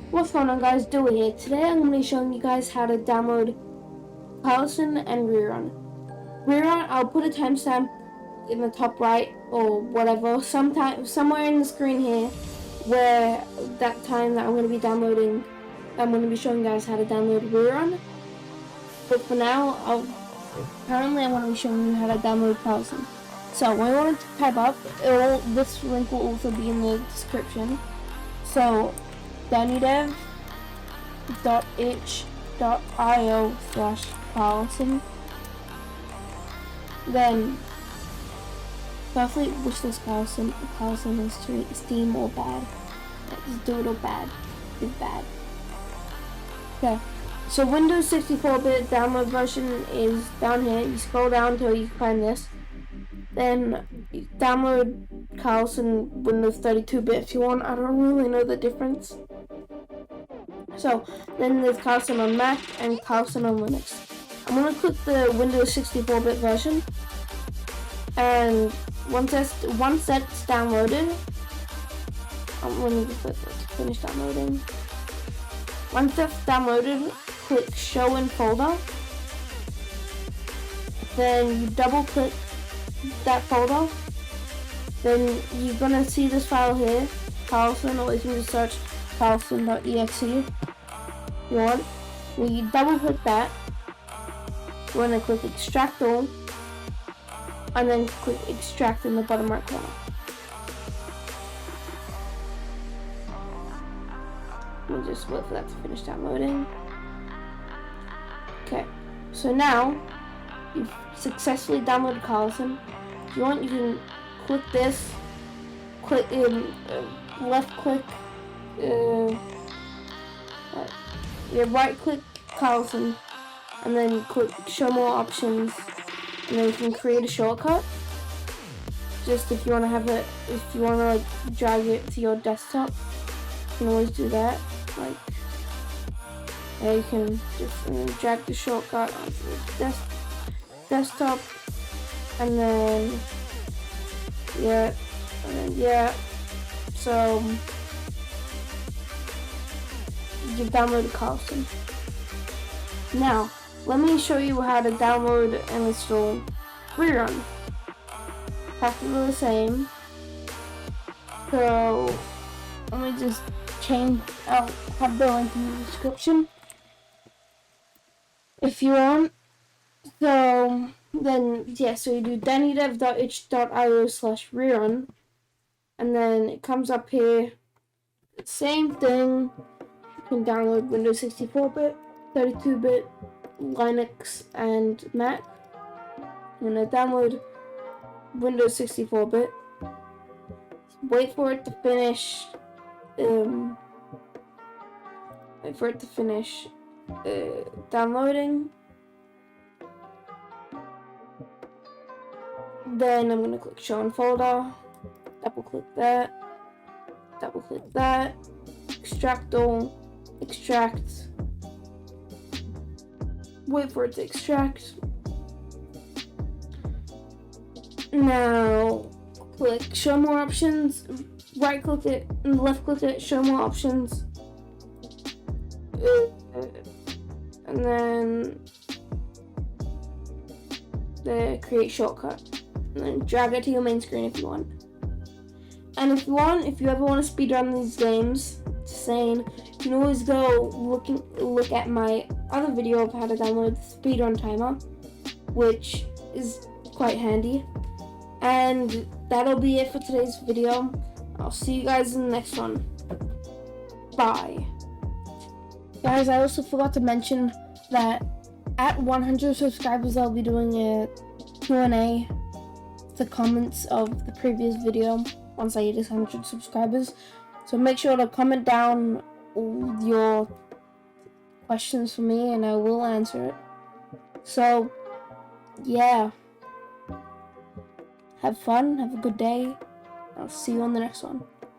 What's going on, guys? Dewey here. Today I'm going to be showing you guys how to download Karlson and rerun. Rerun, I'll put a timestamp in the top right or whatever, somewhere in the screen here, where that time that I'm going to be downloading, I'm going to be showing you guys how to download rerun. But for now, currently I want to be showing you how to download Karlson. So when you want to type up, this link will also be in the description. So Danidev.itch.io/Karlson. Then, firstly, wish this Karlson is to Steam or bad. Just do it or bad. It's bad. Okay, so Windows 64-bit download version is down here. You scroll down until you find this. Then you download Karlson Windows 32-bit if you want. I don't really know the difference. So then there's Karlson on Mac and Karlson on Linux. I'm gonna click the Windows 64-bit version, and once that's downloaded, I'm gonna finish downloading. Once that's downloaded, click Show in Folder. Then you double click that folder. Then you're gonna see this file here, Karlson, or you can just search Karlson.exe if you want. When you double click that, you want to click Extract All, and then click Extract in the bottom right corner. We'll just wait for that to finish downloading. Okay, so now you've successfully downloaded Karlson. If you want, you can click this, left click, right click Karlson, and then click Show More Options, and then you can create a shortcut. Just if you want to have it, if you want to drag it to your desktop, you can always do that. You can just drag the shortcut onto the desktop, and then so you've downloaded Karlson. Now let me show you how to download and install rerun. Practically the same. So let me just change. I'll have the link in the description if you want. So then, so you do danidev.itch.io/rerun, and then it comes up here. Same thing. You can download Windows 64-bit, 32-bit, Linux, and Mac. I'm gonna download Windows 64-bit. Wait for it to finish. Downloading. Then I'm gonna click Show in Folder, double click that, Extract All, extract, wait for it to extract. Now click Show More Options, right click it and left click it, Show More Options, and then the Create Shortcut. And then drag it to your main screen if you want. And if you ever want to speedrun these games, just saying, you can always go look at my other video of how to download the speedrun timer, which is quite handy. And that'll be it for today's video. I'll see you guys in the next one. Bye. Guys, I also forgot to mention that at 100 subscribers, I'll be doing a Q&A. The comments of the previous video once I hit 100 subscribers. So make sure to comment down all your questions for me and I will answer it. So yeah, have fun, have a good day. I'll see you on the next one.